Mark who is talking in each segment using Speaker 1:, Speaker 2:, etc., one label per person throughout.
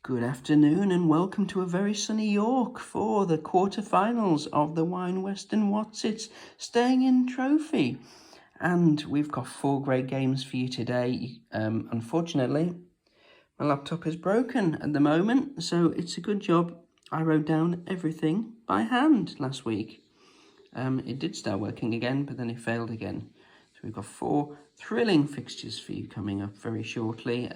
Speaker 1: Good afternoon and welcome to a very sunny York for the quarterfinals of the Wine Western Whatsits Staying In Trophy. And we've got 4 great games for you today. Unfortunately, my laptop is broken at the moment, so it's a good job I wrote down everything by hand last week. It did start working again, but then it failed again. So we've got 4 thrilling fixtures for you coming up very shortly.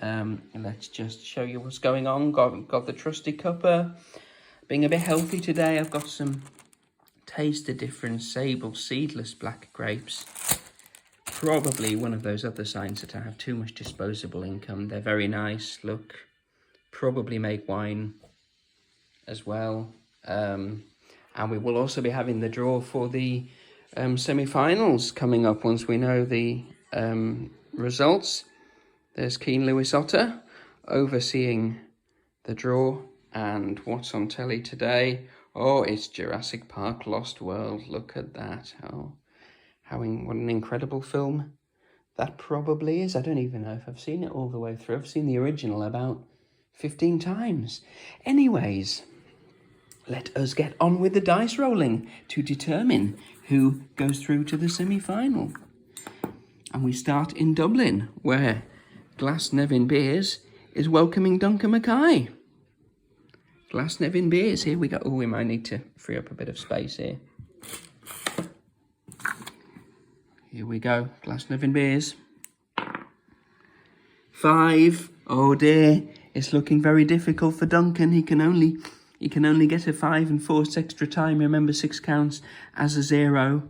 Speaker 1: Let's just show you what's going on. Got the trusty cuppa. Being a bit healthy today, I've got some Taste the Difference Sable Seedless Black Grapes. Probably one of those other signs that I have too much disposable income. They're very nice, look. Probably make wine as well. And we will also be having the draw for the semi-finals coming up once we know the results. There's Keen Lewis Otter overseeing the draw, and what's on telly today? Oh, it's Jurassic Park Lost World. Look at that. Oh, what an incredible film that probably is. I don't even know if I've seen it all the way through. I've seen the original about 15 times. Anyways, let us get on with the dice rolling to determine who goes through to the semi-final. And we start in Dublin, where Glasnevin Beers is welcoming Duncan Mackay. Glasnevin Beers, here we go. Oh, we might need to free up a bit of space here. Here we go, Glasnevin Beers. 5. Oh dear, it's looking very difficult for Duncan. He can only get a 5 and force extra time. Remember, 6 counts as a 0.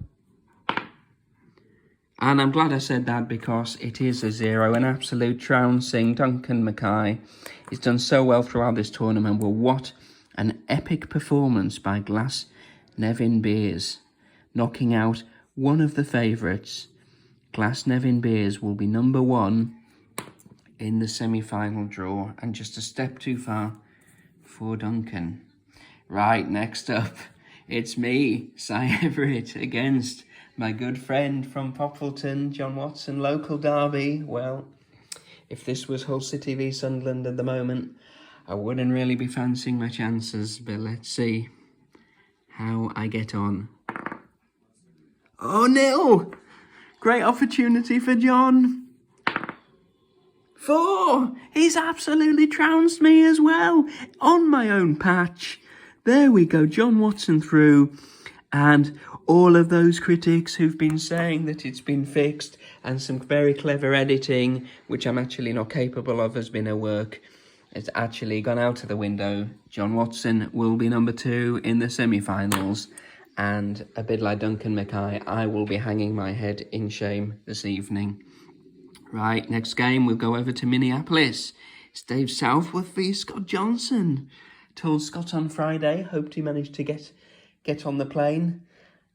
Speaker 1: And I'm glad I said that because it is a 0. An absolute trouncing. Duncan Mackay. He's done so well throughout this tournament. Well, what an epic performance by Glasnevin Beers. Knocking out one of the favourites. Glasnevin Beers will be number 1 in the semi-final draw. And just a step too far for Duncan. Right, next up, it's me, Cy Everett, against my good friend from Poplarton, John Watson, local derby. Well, if this was Hull City v Sunderland at the moment, I wouldn't really be fancying my chances, but let's see how I get on. Oh, 0! Great opportunity for John. 4! He's absolutely trounced me as well, on my own patch. There we go, John Watson through. And all of those critics who've been saying that it's been fixed and some very clever editing, which I'm actually not capable of, has been a work. It's actually gone out of the window. John Watson will be number 2 in the semi-finals. And a bit like Duncan Mackay, I will be hanging my head in shame this evening. Right, next game, we'll go over to Minneapolis. It's Dave Southworth v Scott Johnson. Told Scott on Friday, hoped he managed to get on the plane.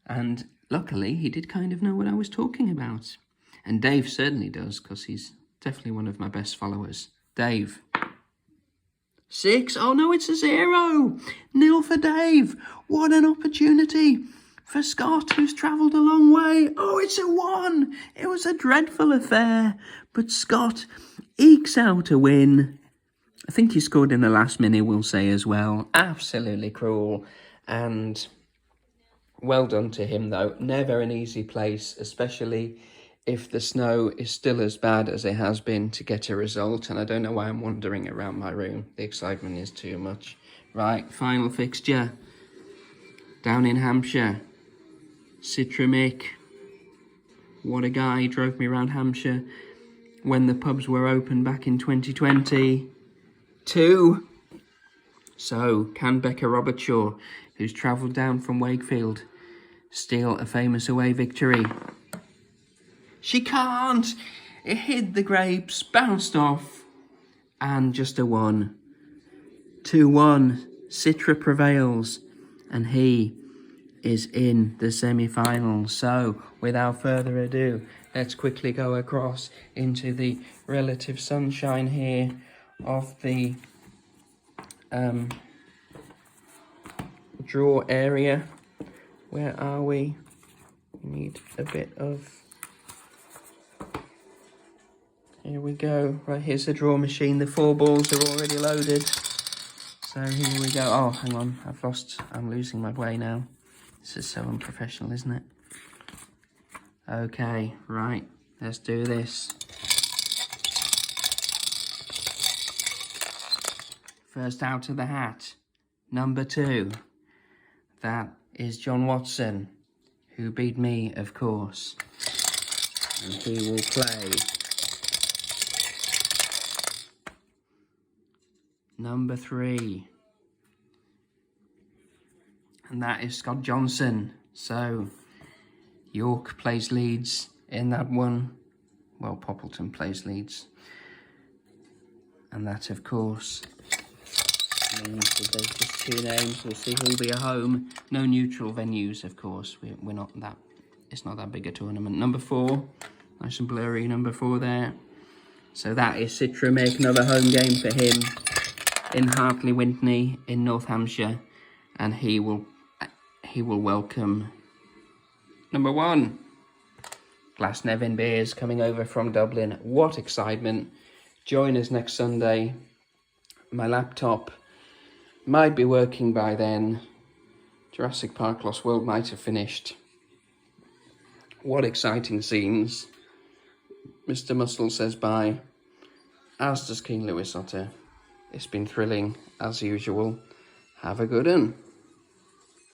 Speaker 1: And luckily, he did kind of know what I was talking about. And Dave certainly does, because he's definitely one of my best followers. Dave. 6. Oh no, it's a 0. 0 for Dave. What an opportunity for Scott, who's travelled a long way. Oh, it's a 1. It was a dreadful affair. But Scott ekes out a win. I think he scored in the last minute, we'll say as well. Absolutely cruel. And well done to him, though. Never an easy place, especially if the snow is still as bad as it has been to get a result. And I don't know why I'm wandering around my room. The excitement is too much. Right, final fixture. Down in Hampshire. Citramic. What a guy. He drove me around Hampshire when the pubs were open back in 2020. 2. So, can Becca Robertshaw, who's travelled down from Wakefield, steal a famous away victory? She can't! It hit the grapes, bounced off, and just a 1. 2-1. Citra prevails, and he is in the semi-finals. So, without further ado, let's quickly go across into the relative sunshine here of the draw area. Where are we? We need a bit of... Here we go. Right, here's the draw machine. The 4 balls are already loaded. So here we go. Oh, hang on. I'm losing my way now. This is so unprofessional, isn't it? Okay, right. Let's do this. First out of the hat, number 2. That is John Watson, who beat me, of course. And he will play number 3. And that is Scott Johnson. So York plays Leeds in that one. Well, Poppleton plays Leeds. And that, of course, means that there's just 2 names. We'll see who'll be at home. No neutral venues, of course. We're not that. It's not that big a tournament. Number 4, nice and blurry. Number 4 there. So that is Citra make another home game for him in Hartley Wintney in North Hampshire, and he will welcome number 1. Glasnevin Beers coming over from Dublin. What excitement! Join us next Sunday. My laptop might be working by then. Jurassic Park Lost World might have finished. What exciting scenes. Mr. Muscle says bye, as does King Lewis Otter. It's been thrilling, as usual. Have a good one.